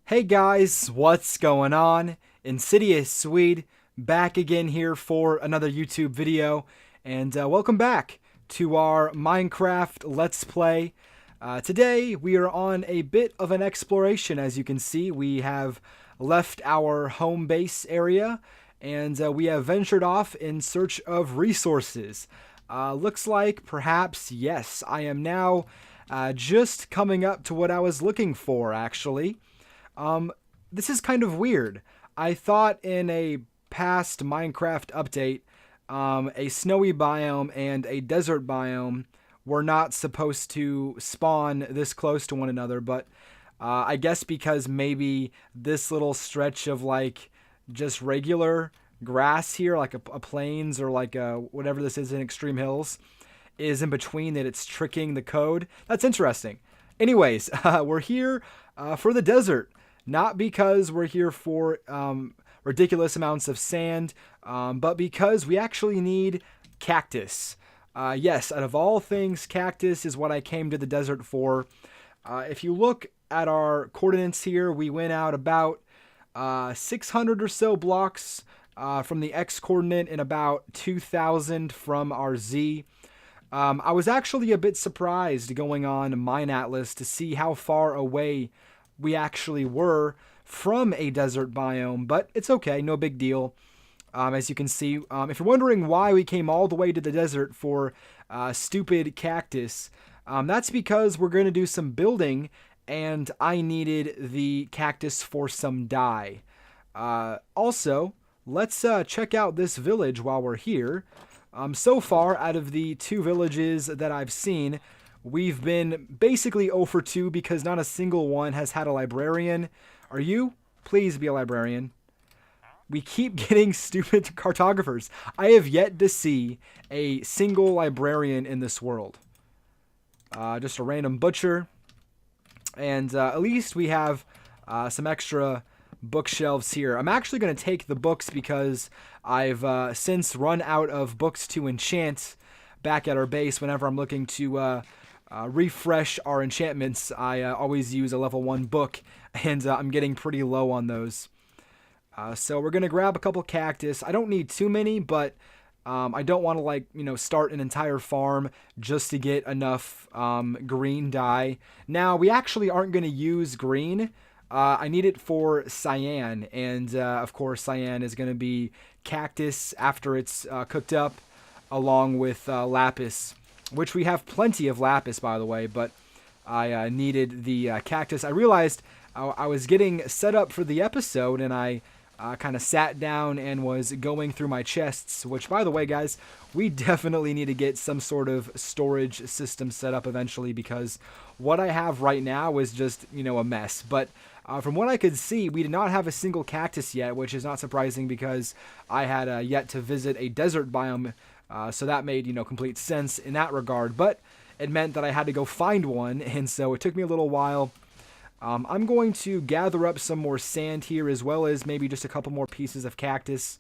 Hey guys, what's going on? InsidiousSwede back again here for another YouTube video, and welcome back to our Minecraft Let's Play. Today we are on a bit of an exploration. As you can see, we have left our home base area, and we have ventured off in search of resources. Looks like perhaps, yes, I am now just coming up to what I was looking for, actually. This is kind of weird. I thought in a past Minecraft update, a snowy biome and a desert biome were not supposed to spawn this close to one another, but I guess because maybe this little stretch of like just regular grass here, like a plains or like a whatever this is in Extreme Hills, is in between, that it's tricking the code. That's interesting. Anyways, we're here for the desert. Not because we're here for ridiculous amounts of sand, but because we actually need cactus. Yes, out of all things, cactus is what I came to the desert for. If you look at our coordinates here, we went out about 600 or so blocks from the X coordinate and about 2,000 from our Z. I was actually a bit surprised going on Mine Atlas to see how far away we actually were from a desert biome, but it's okay, no big deal. As you can see, if you're wondering why we came all the way to the desert for stupid cactus, that's because we're going to do some building, and I needed the cactus for some dye. Also, let's check out this village while we're here. So far, out of the two villages that I've seen, we've been basically 0 for 2 because not a single one has had a librarian. Are you? Please be a librarian. We keep getting stupid cartographers. I have yet to see a single librarian in this world. Just a random butcher. And at least we have some extra bookshelves here. I'm actually going to take the books because I've since run out of books to enchant back at our base. Whenever I'm looking to refresh our enchantments, I always use a level 1 book, and I'm getting pretty low on those. So we're going to grab a couple cactus. I don't need too many, but I don't want to start an entire farm just to get enough green dye. Now, we actually aren't going to use green. I need it for cyan, and of course cyan is going to be cactus after it's cooked up, along with lapis, which we have plenty of lapis, by the way, but I needed the cactus. I realized I was getting set up for the episode, and I kind of sat down and was going through my chests, which, by the way, guys, we definitely need to get some sort of storage system set up eventually, because what I have right now is just, a mess. But from what I could see, we did not have a single cactus yet, which is not surprising because I had yet to visit a desert biome. So that made, complete sense in that regard. But it meant that I had to go find one, and so it took me a little while. I'm going to gather up some more sand here, as well as maybe just a couple more pieces of cactus.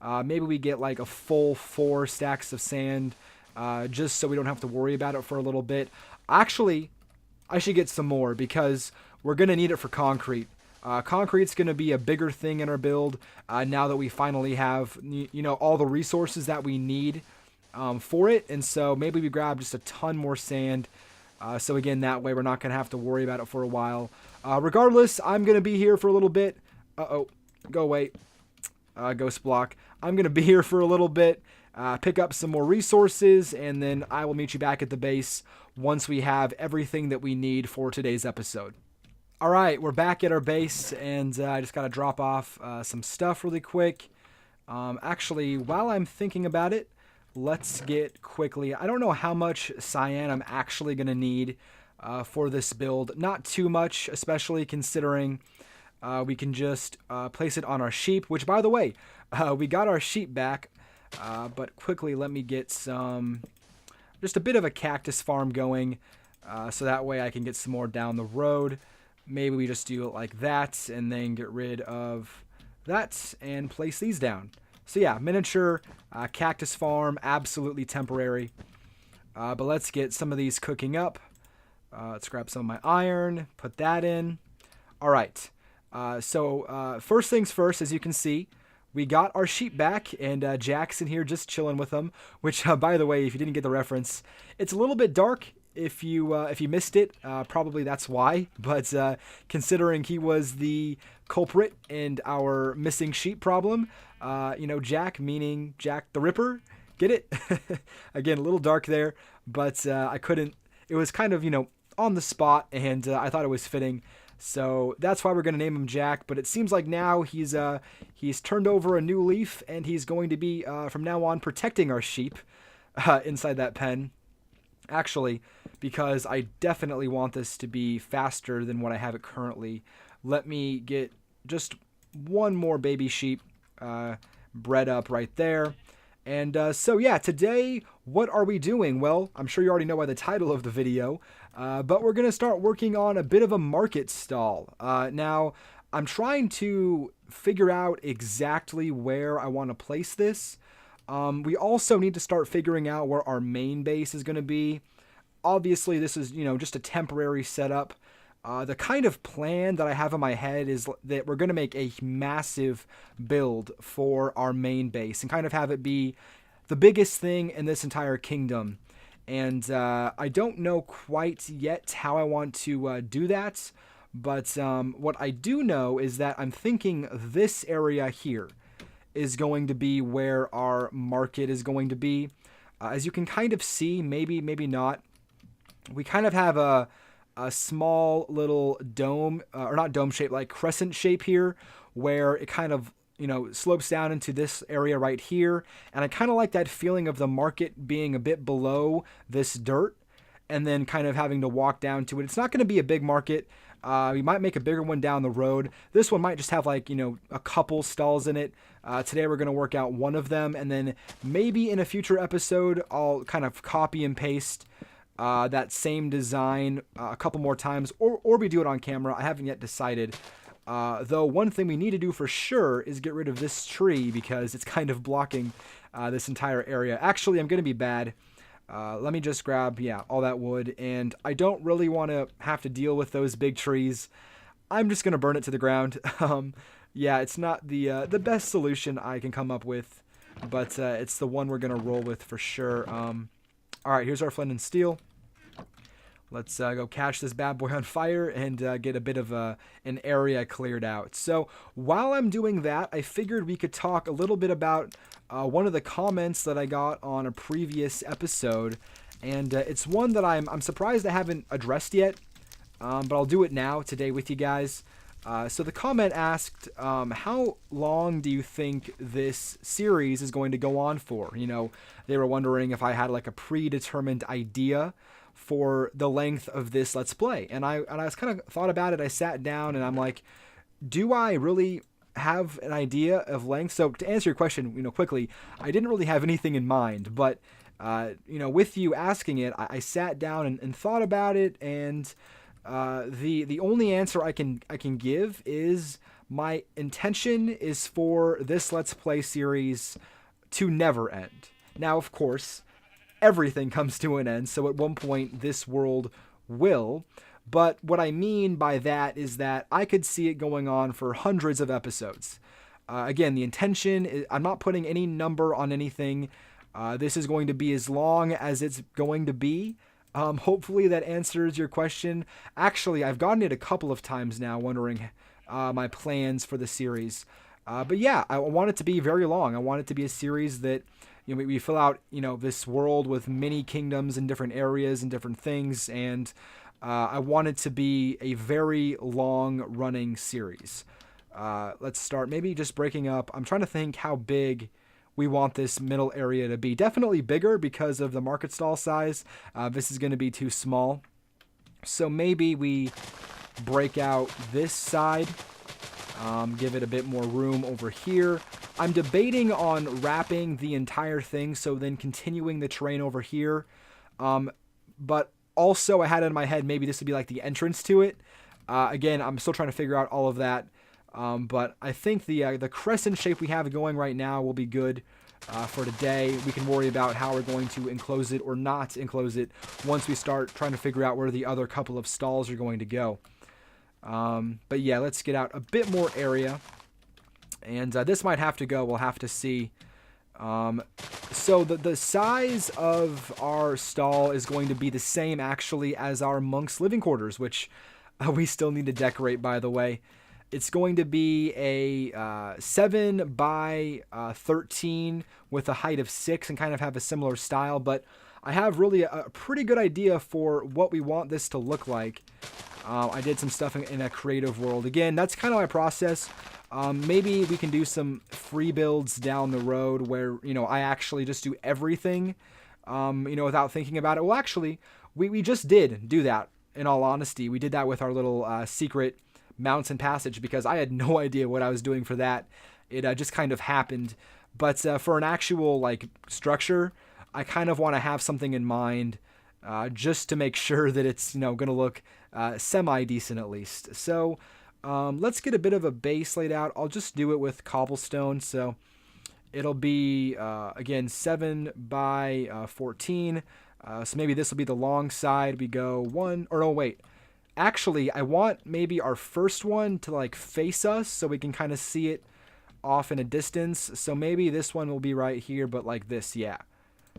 Maybe we get like a full 4 stacks of sand, just so we don't have to worry about it for a little bit. Actually, I should get some more because we're going to need it for concrete. Concrete's going to be a bigger thing in our build now that we finally have, all the resources that we need for it. And so maybe we grab just a ton more sand. So again, that way we're not going to have to worry about it for a while. Regardless, I'm going to be here for a little bit. Uh-oh, go away. Ghost block. I'm going to be here for a little bit, pick up some more resources, and then I will meet you back at the base once we have everything that we need for today's episode. All right, we're back at our base, and I just got to drop off some stuff really quick. Actually, while I'm thinking about it, let's get quickly. I don't know how much cyan I'm actually going to need for this build. Not too much, especially considering we can just place it on our sheep, which, by the way, we got our sheep back. But quickly, let me get just a bit of a cactus farm going, so that way I can get some more down the road. Maybe we just do it like that and then get rid of that and place these down. So yeah, miniature cactus farm, absolutely temporary. But let's get some of these cooking up. Let's grab some of my iron, put that in. All right. First things first, as you can see, we got our sheep back, and Jackson here just chilling with them. Which, by the way, if you didn't get the reference, it's a little bit dark. If you missed it, probably that's why. But considering he was the culprit in our missing sheep problem, Jack meaning Jack the Ripper. Get it? Again, a little dark there, but I couldn't. It was kind of on the spot, and I thought it was fitting. So that's why we're going to name him Jack, but it seems like now he's turned over a new leaf, and he's going to be, from now on, protecting our sheep inside that pen. Actually, because I definitely want this to be faster than what I have it currently, let me get just one more baby sheep bred up right there. And today, what are we doing? Well, I'm sure you already know by the title of the video, but we're going to start working on a bit of a market stall. Now, I'm trying to figure out exactly where I want to place this. We also need to start figuring out where our main base is going to be. Obviously, this is, just a temporary setup. The kind of plan that I have in my head is that we're going to make a massive build for our main base and kind of have it be the biggest thing in this entire kingdom. And I don't know quite yet how I want to do that. But what I do know is that I'm thinking this area here is going to be where our market is going to be. As you can kind of see, maybe not, we kind of have a small little dome, or not dome shape, like crescent shape here, where it kind of, slopes down into this area right here. And I kind of like that feeling of the market being a bit below this dirt and then kind of having to walk down to it. It's not going to be a big market. We might make a bigger one down the road. This one might just have a couple stalls in it. Today we're going to work out one of them, and then maybe in a future episode, I'll kind of copy and paste that same design a couple more times, or we do it on camera. I haven't yet decided. Though one thing we need to do for sure is get rid of this tree because it's kind of blocking this entire area. Actually, I'm going to be bad. Let me just grab, all that wood, and I don't really want to have to deal with those big trees. I'm just going to burn it to the ground. It's not the best solution I can come up with, but it's the one we're going to roll with for sure. All right, here's our flint and steel. Let's go catch this bad boy on fire and get a bit of an area cleared out. So while I'm doing that, I figured we could talk a little bit about one of the comments that I got on a previous episode. And it's one that I'm surprised I haven't addressed yet, but I'll do it now today with you guys. So the comment asked, how long do you think this series is going to go on for? They were wondering if I had a predetermined idea for the length of this Let's Play. And I was kind of thought about it. I sat down and I'm like, do I really have an idea of length? So to answer your question, quickly, I didn't really have anything in mind, but with you asking it, I sat down and thought about it, and the only answer I can give is my intention is for this Let's Play series to never end. Now, of course, everything comes to an end, so at one point this world will. But what I mean by that is that I could see it going on for hundreds of episodes. Again, the intention is, I'm not putting any number on anything. This is going to be as long as it's going to be. Hopefully that answers your question. Actually, I've gotten it a couple of times now, wondering my plans for the series. But yeah, I want it to be very long. I want it to be a series that we fill out this world with many kingdoms and different areas and different things, and I want it to be a very long-running series. Let's start maybe just breaking up. I'm trying to think how big we want this middle area to be. Definitely bigger because of the market stall size. This is going to be too small. So maybe we break out this side, give it a bit more room over here. I'm debating on wrapping the entire thing, so then continuing the terrain over here. But also I had in my head maybe this would be like the entrance to it. Again, I'm still trying to figure out all of that. But I think the crescent shape we have going right now will be good for today. We can worry about how we're going to enclose it or not enclose it once we start trying to figure out where the other couple of stalls are going to go. But yeah, let's get out a bit more area. And this might have to go. We'll have to see. So the size of our stall is going to be the same actually as our monk's living quarters, which we still need to decorate, by the way. It's going to be a 7 by 13 with a height of 6 and kind of have a similar style, but I have really a pretty good idea for what we want this to look like. I did some stuff in a creative world. Again, that's kind of my process. Maybe we can do some free builds down the road where, I actually just do everything, without thinking about it. Well, actually, we just did do that, in all honesty. We did that with our little secret mountain passage because I had no idea what I was doing for that. It just kind of happened. But for an actual, structure, I kind of want to have something in mind just to make sure that it's, going to look semi-decent at least. So let's get a bit of a base laid out. I'll just do it with cobblestone. So it'll be, again, 7 by 14. So maybe this will be the long side. We go actually, I want maybe our first one to face us so we can kind of see it off in a distance. So maybe this one will be right here, but like this. Yeah,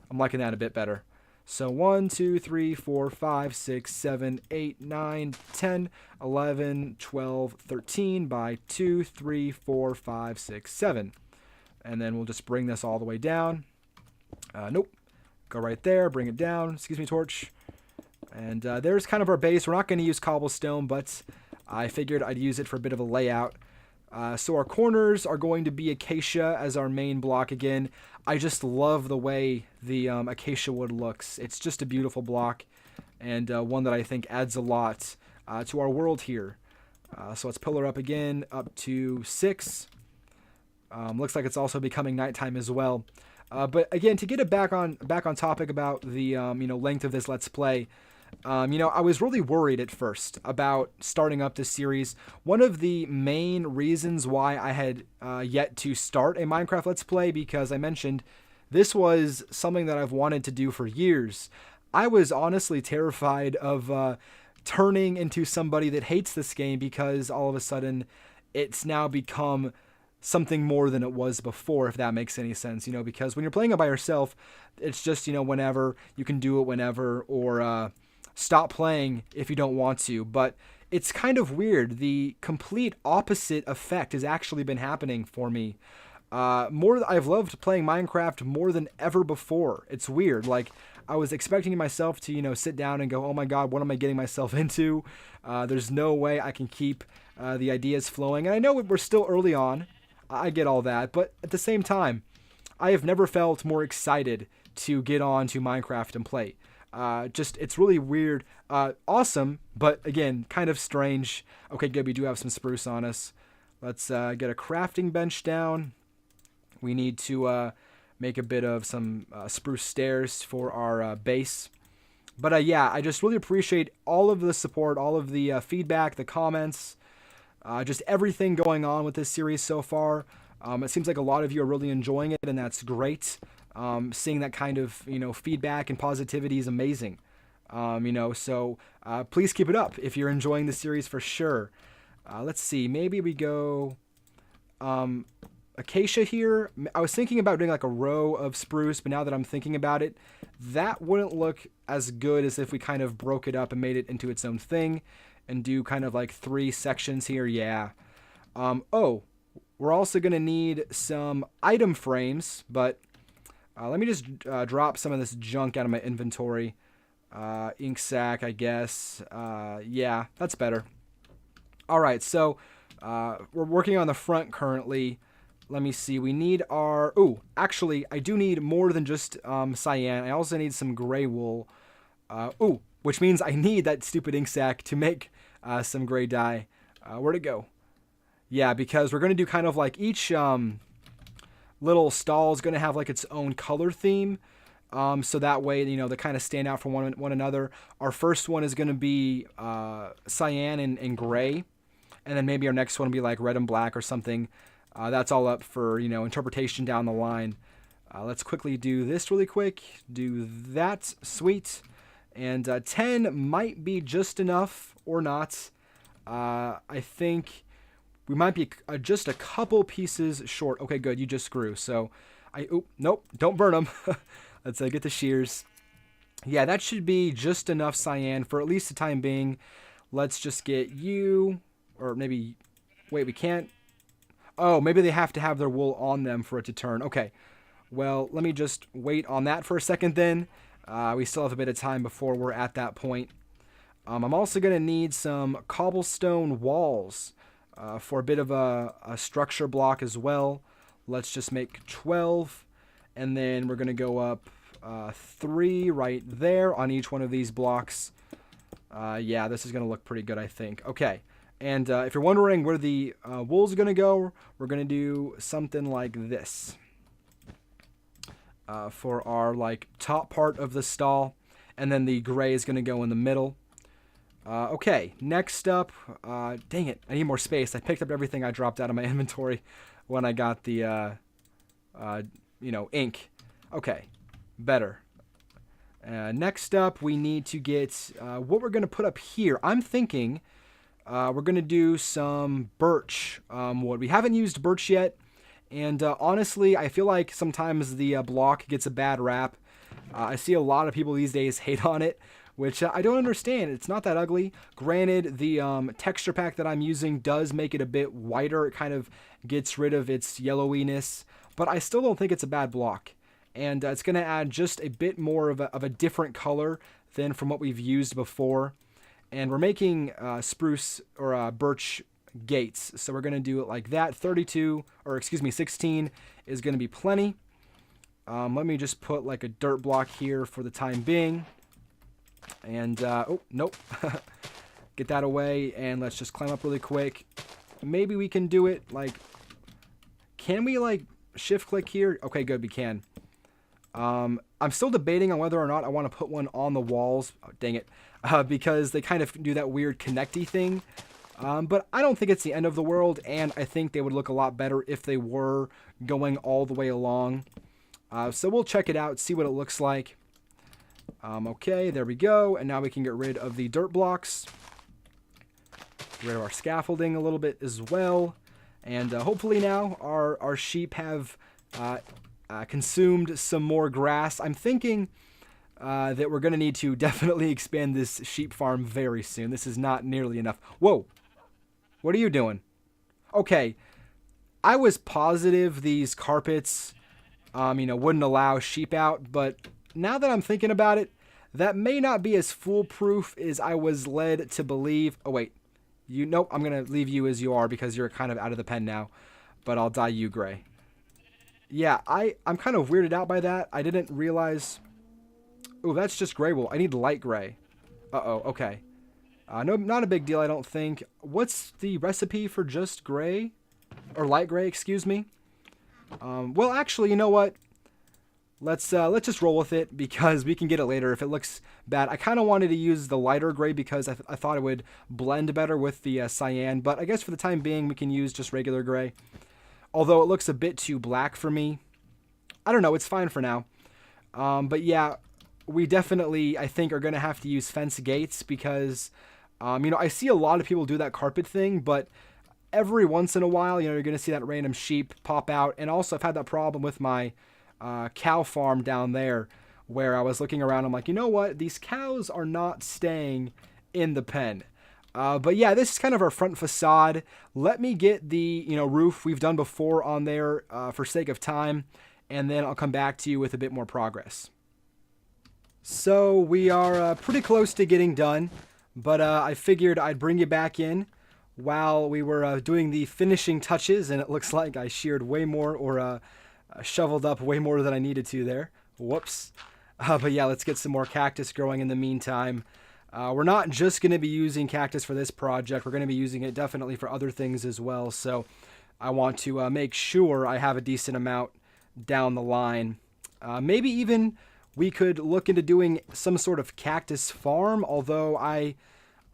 I'm liking that a bit better. So 1, 2, 3, 4, 5, 6, 7, 8, 9, 10, 11, 12, 13 by 2, 3, 4, 5, 6, 7. And then we'll just bring this all the way down. Nope. Go right there, bring it down. Excuse me, torch. And there's kind of our base. We're not going to use cobblestone, but I figured I'd use it for a bit of a layout. So our corners are going to be acacia as our main block again. I just love the way the acacia wood looks. It's just a beautiful block and one that I think adds a lot to our world here. So let's pillar up again, up to 6. Looks like it's also becoming nighttime as well. But again, to get it back on topic about the length of this Let's Play, I was really worried at first about starting up this series. One of the main reasons why I had yet to start a Minecraft Let's Play, because I mentioned this was something that I've wanted to do for years. I was honestly terrified of turning into somebody that hates this game because all of a sudden it's now become something more than it was before, if that makes any sense, because when you're playing it by yourself, it's just, whenever you can do it whenever, or stop playing if you don't want to. But it's kind of weird. The complete opposite effect has actually been happening for me. I've loved playing Minecraft more than ever before. It's weird. I was expecting myself to, sit down and go, oh my God, what am I getting myself into? There's no way I can keep the ideas flowing. And I know we're still early on. I get all that. But at the same time, I have never felt more excited to get on to Minecraft and play. It's really weird. Awesome, but again, kind of strange. Okay, good, we do have some spruce on us. Let's get a crafting bench down. We need to make a bit of some spruce stairs for our base. But yeah, I just really appreciate all of the support, all of the feedback, the comments, just everything going on with this series so far. It seems like a lot of you are really enjoying it, and that's great. Seeing that kind of, feedback and positivity is amazing. So please keep it up if you're enjoying the series for sure. Let's see, maybe we go acacia here. I was thinking about doing a row of spruce, but now that I'm thinking about it, that wouldn't look as good as if we kind of broke it up and made it into its own thing and do kind of 3 sections here. Yeah. We're also going to need some item frames, but let me just drop some of this junk out of my inventory. Ink sac, I guess. Yeah, that's better. All right, so we're working on the front currently. Let me see. We need our... Ooh, actually, I do need more than just cyan. I also need some gray wool. Which means I need that stupid ink sac to make some gray dye. Where'd it go? Yeah, because we're going to do kind of each... little stall is going to have its own color theme, so that way they kind of stand out from one another. Our first one is going to be cyan and gray, and then maybe our next one will be red and black or something. That's all up for interpretation down the line. Let's quickly do this really quick. Do that. Sweet. And 10 might be just enough or not. I think we might be just a couple pieces short. Okay, good. You just grew. So nope, don't burn them. Let's get the shears. Yeah, that should be just enough cyan for at least the time being. Let's just get you, or maybe, wait, we can't. Oh, maybe they have to have their wool on them for it to turn. Okay, well, let me just wait on that for a second then. We still have a bit of time before we're at that point. I'm also going to need some cobblestone walls for a bit of a structure block as well. Let's just make 12, and then we're going to go up 3 right there on each one of these blocks. Yeah, this is going to look pretty good, I think. Okay, and if you're wondering where the wool's going to go, we're going to do something like this for our top part of the stall, and then the gray is going to go in the middle. Okay, next up, dang it, I need more space. I picked up everything I dropped out of my inventory when I got the, ink. Okay, better. Next up, we need to get what we're going to put up here. I'm thinking we're going to do some birch wood. We haven't used birch yet, and honestly, I feel like sometimes the block gets a bad rap. I see a lot of people these days hate on it, which I don't understand. It's not that ugly. Granted, the texture pack that I'm using does make it a bit whiter. It kind of gets rid of its yellowiness, but I still don't think it's a bad block. And it's going to add just a bit more of a different color than from what we've used before. And we're making spruce or birch gates, so we're going to do it like that. 16 is going to be plenty. Let me just put like a dirt block here for the time being. And, oh, nope. Get that away, and let's just climb up really quick. Maybe we can do it, can we, shift click here? Okay, good, we can. I'm still debating on whether or not I want to put one on the walls. Oh, dang it. Because they kind of do that weird connecty thing. But I don't think it's the end of the world, and I think they would look a lot better if they were going all the way along. So we'll check it out, see what it looks like. Okay, there we go. And now we can get rid of the dirt blocks. Get rid of our scaffolding a little bit as well. And hopefully now our sheep have consumed some more grass. I'm thinking that we're going to need to definitely expand this sheep farm very soon. This is not nearly enough. Whoa. What are you doing? Okay. I was positive these carpets, wouldn't allow sheep out, but now that I'm thinking about it, that may not be as foolproof as I was led to believe. Oh, wait. Nope, I'm going to leave you as you are because you're kind of out of the pen now, but I'll dye you gray. Yeah, I'm kind of weirded out by that. I didn't realize. Oh, that's just gray wool. I need light gray. Uh-oh, okay. No, not a big deal, I don't think. What's the recipe for just gray? Or light gray, excuse me. Well, actually, you know what? Let's just roll with it because we can get it later if it looks bad. I kind of wanted to use the lighter gray because I thought it would blend better with the cyan, but I guess for the time being we can use just regular gray. Although it looks a bit too black for me. I don't know, it's fine for now. But yeah, we definitely, I think, are going to have to use fence gates because, I see a lot of people do that carpet thing, but every once in a while, you're going to see that random sheep pop out. And also I've had that problem with my cow farm down there where I was looking around. I'm like, you know what? These cows are not staying in the pen. But yeah, this is kind of our front facade. Let me get the, roof we've done before on there for sake of time. And then I'll come back to you with a bit more progress. So we are pretty close to getting done. But I figured I'd bring you back in while we were doing the finishing touches. And it looks like I sheared way more or shoveled up way more than I needed to there. Whoops. But yeah, let's get some more cactus growing in the meantime. We're not just going to be using cactus for this project. We're going to be using it definitely for other things as well. So I want to make sure I have a decent amount down the line. Maybe even we could look into doing some sort of cactus farm, although I'm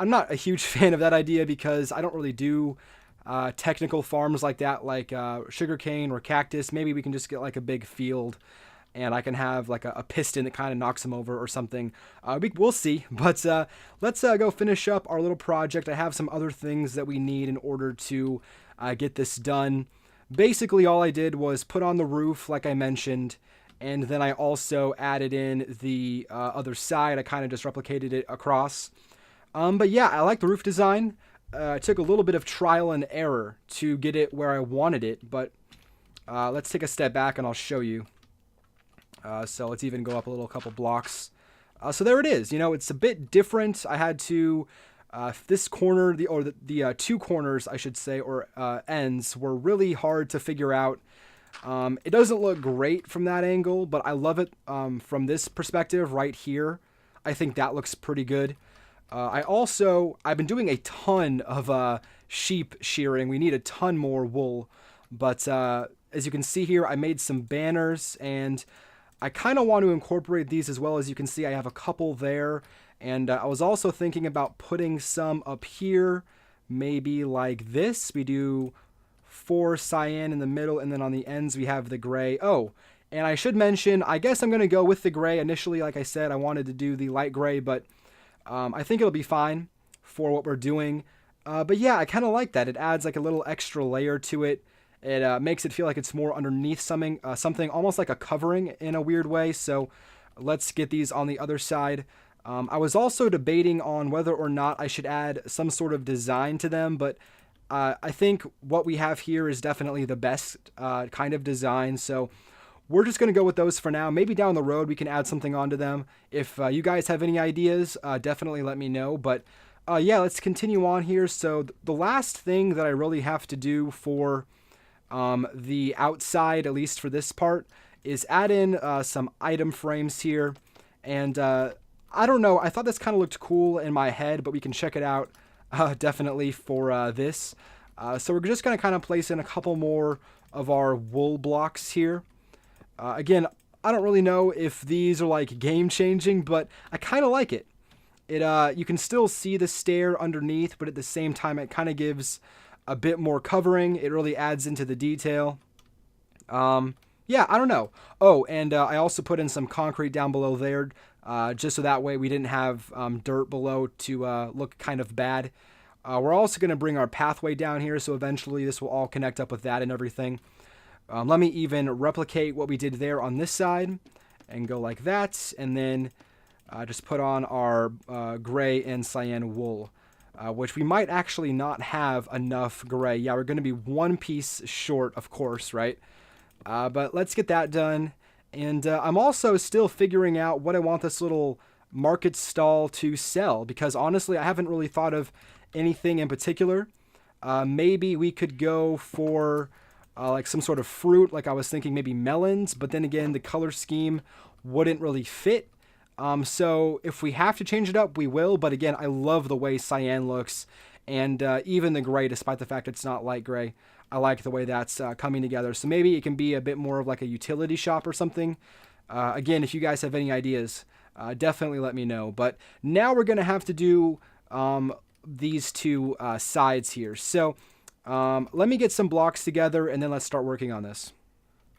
not a huge fan of that idea because I don't really do technical farms like that, like sugarcane or cactus. Maybe we can just get like a big field and I can have like a piston that kind of knocks him over or something. We'll see, but let's go finish up our little project. I have some other things that we need in order to get this done. Basically, all I did was put on the roof, like I mentioned, and then I also added in the other side. I kind of just replicated it across. But yeah, I like the roof design. It took a little bit of trial and error to get it where I wanted it, but let's take a step back and I'll show you. So let's even go up a couple blocks. So there it is. You know, it's a bit different. I had to, this corner, the two corners, I should say, or ends, were really hard to figure out. It doesn't look great from that angle, but I love it from this perspective right here. I think that looks pretty good. I've been doing a ton of sheep shearing. We need a ton more wool, but as you can see here, I made some banners, and I kind of want to incorporate these as well. As you can see, I have a couple there, and I was also thinking about putting some up here, maybe like this. We do 4 cyan in the middle, and then on the ends we have the gray. Oh, and I should mention, I guess I'm going to go with the gray. Initially, like I said, I wanted to do the light gray, but I think it'll be fine for what we're doing. But yeah, I kind of like that. It adds like a little extra layer to it. It makes it feel like it's more underneath something almost like a covering in a weird way. So let's get these on the other side. I was also debating on whether or not I should add some sort of design to them, but I think what we have here is definitely the best kind of design. So we're just going to go with those for now. Maybe down the road we can add something onto them. If you guys have any ideas, definitely let me know. But yeah, let's continue on here. So the last thing that I really have to do for the outside, at least for this part, is add in some item frames here. And I don't know, I thought this kind of looked cool in my head, but we can check it out definitely for this. So we're just going to kind of place in a couple more of our wool blocks here. Again, I don't really know if these are like game changing, but I kind of like it. You can still see the stair underneath, but at the same time, it kind of gives a bit more covering. It really adds into the detail. Yeah, I don't know. Oh, and I also put in some concrete down below there, just so that way we didn't have dirt below to look kind of bad. We're also going to bring our pathway down here, so eventually this will all connect up with that and everything. Let me even replicate what we did there on this side and go like that, and then just put on our gray and cyan wool, which we might actually not have enough gray. Yeah, we're going to be one piece short, of course, right? But let's get that done. And I'm also still figuring out what I want this little market stall to sell, because honestly, I haven't really thought of anything in particular. Maybe we could go for like some sort of fruit, like I was thinking maybe melons, but then again, the color scheme wouldn't really fit. So if we have to change it up, we will. But again, I love the way cyan looks, and even the gray, despite the fact it's not light gray. I like the way that's coming together. So maybe it can be a bit more of like a utility shop or something. Again, if you guys have any ideas, definitely let me know. But now we're going to have to do these two sides here. So let me get some blocks together, and then let's start working on this.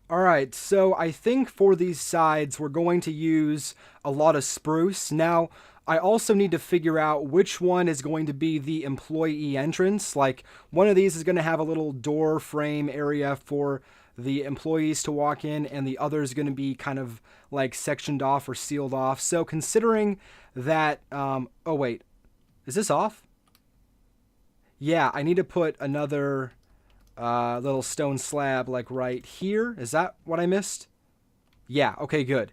All right, so I think for these sides, we're going to use a lot of spruce. Now, I also need to figure out which one is going to be the employee entrance. Like, one of these is going to have a little door frame area for the employees to walk in, and the other is going to be kind of like sectioned off or sealed off. So considering that, oh wait, is this off? Yeah, I need to put another little stone slab like right here. Is that what I missed? Yeah, okay, good.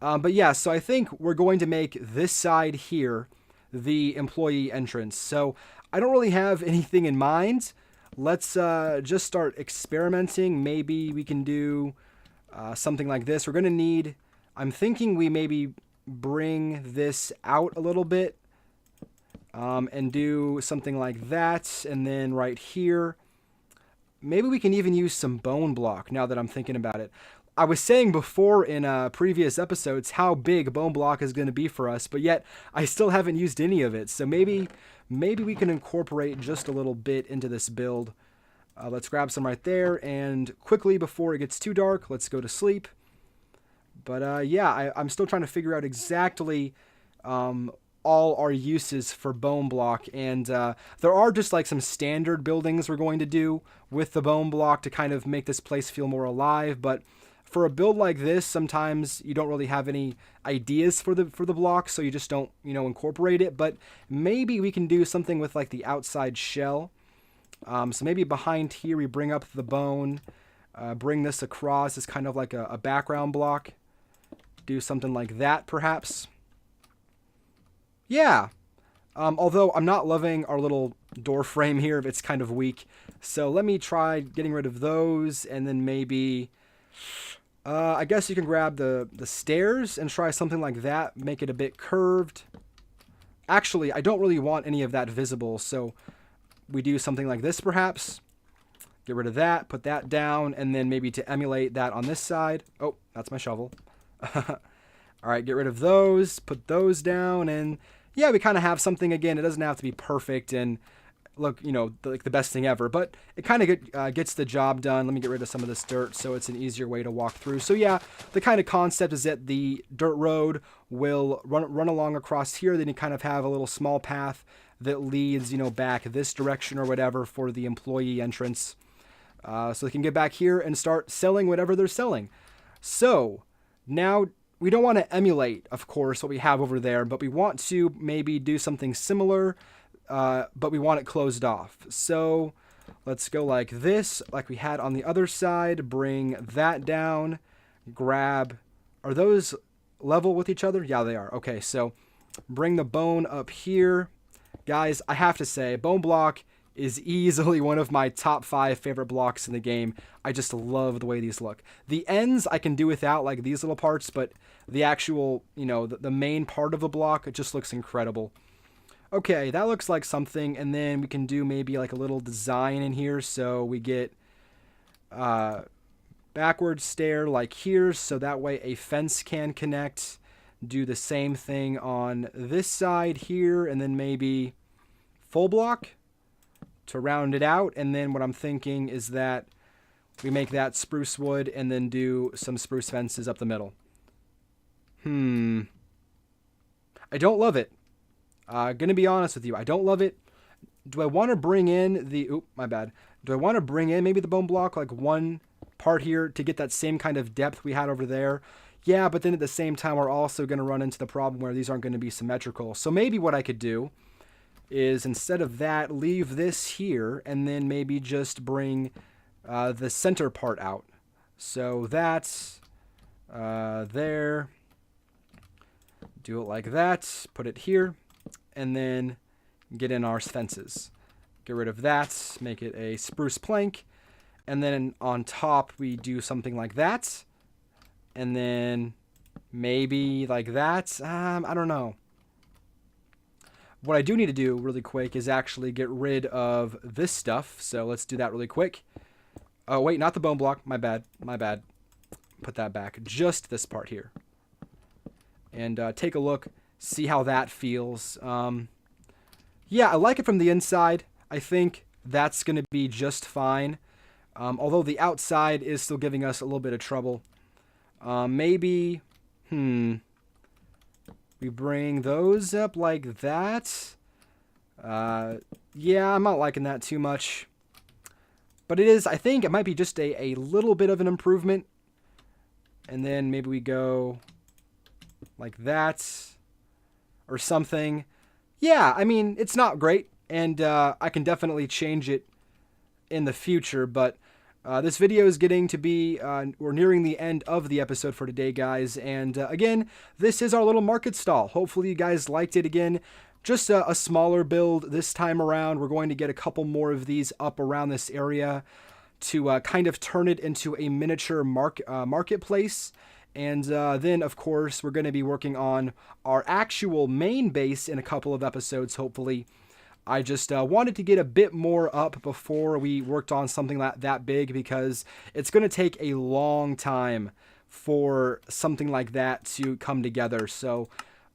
But yeah, so I think we're going to make this side here the employee entrance. So I don't really have anything in mind. Let's just start experimenting. Maybe we can do something like this. We're going to need, I'm thinking we maybe bring this out a little bit and do something like that. And then right here, maybe we can even use some bone block now that I'm thinking about it. I was saying before in previous episodes how big bone block is going to be for us, but yet I still haven't used any of it. So maybe we can incorporate just a little bit into this build. Let's grab some right there, and quickly before it gets too dark, let's go to sleep. But yeah, I'm still trying to figure out exactly all our uses for bone block. And there are just like some standard buildings we're going to do with the bone block to kind of make this place feel more alive. But for a build like this, sometimes you don't really have any ideas for the block, so you just don't, incorporate it. But maybe we can do something with like the outside shell. So maybe behind here we bring up the bone, bring this across as kind of like a background block. Do something like that, perhaps. Yeah. Although I'm not loving our little door frame here, it's kind of weak. So let me try getting rid of those, and then maybe... I guess you can grab the stairs and try something like that. Make it a bit curved. Actually, I don't really want any of that visible, so we do something like this, perhaps. Get rid of that, put that down, and then maybe to emulate that on this side. Oh, that's my shovel. All right, get rid of those, put those down, and yeah, we kind of have something again. It doesn't have to be perfect and look, like the best thing ever, but it kind of gets the job done. Let me get rid of some of this dirt so it's an easier way to walk through. So yeah, the kind of concept is that the dirt road will run along across here. Then you kind of have a little small path that leads, back this direction or whatever for the employee entrance. So they can get back here and start selling whatever they're selling. So now we don't want to emulate, of course, what we have over there, but we want to maybe do something similar, but we want it closed off. So let's go like this, like we had on the other side. Bring that down. Grab... Are those level with each other? Yeah, they are. Okay, so bring the bone up here. Guys, I have to say, bone block is easily one of my top 5 favorite blocks in the game. I just love the way these look. The ends I can do without, like these little parts, but the actual, the main part of the block, it just looks incredible. Okay, that looks like something, and then we can do maybe like a little design in here, so we get backward stair like here, so that way a fence can connect. Do the same thing on this side here, and then maybe full block to round it out. And then what I'm thinking is that we make that spruce wood and then do some spruce fences up the middle. I don't love it. Gonna be honest with you, I don't love it. Do I want to bring in the... Oop, my bad. Do I want to bring in maybe the bone block, like one part here to get that same kind of depth we had over there? Yeah, but then at the same time, we're also going to run into the problem where these aren't going to be symmetrical. So maybe what I could do is, instead of that, leave this here and then maybe just bring the center part out. So that's there. Do it like that. Put it here. And then get in our fences. Get rid of that. Make it a spruce plank. And then on top, we do something like that. And then maybe like that. I don't know. What I do need to do really quick is actually get rid of this stuff. So let's do that really quick. Oh, wait, not the bone block. My bad. My bad. Put that back. Just this part here. And take a look. See how that feels. Yeah, I like it from the inside. I think that's going to be just fine. Although the outside is still giving us a little bit of trouble. Maybe, we bring those up like that. Yeah, I'm not liking that too much. But it is, I think it might be just a little bit of an improvement. And then maybe we go like that or something. Yeah, I mean, it's not great. And I can definitely change it in the future, but this video is getting to be, we're nearing the end of the episode for today, guys. And again, this is our little market stall. Hopefully you guys liked it. Again, just a smaller build this time around. We're going to get a couple more of these up around this area to kind of turn it into a miniature marketplace. And then, of course, we're going to be working on our actual main base in a couple of episodes, hopefully. I just wanted to get a bit more up before we worked on something that big, because it's going to take a long time for something like that to come together. So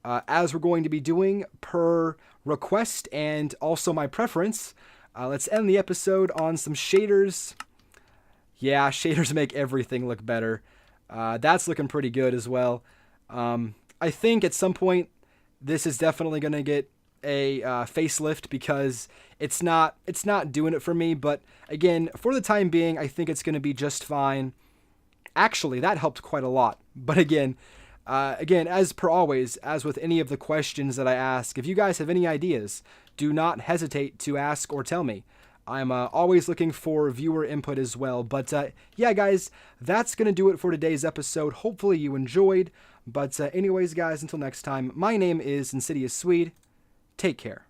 as we're going to be doing per request and also my preference, let's end the episode on some shaders. Yeah, shaders make everything look better. That's looking pretty good as well. I think at some point this is definitely going to get a facelift because it's not doing it for me. But again, for the time being, I think it's going to be just fine. Actually, that helped quite a lot. But again, as per always, as with any of the questions that I ask, if you guys have any ideas, do not hesitate to ask or tell me. I'm always looking for viewer input as well. But yeah, guys, that's going to do it for today's episode. Hopefully you enjoyed. But anyways, guys, until next time, my name is InsidiousSwede. Take care.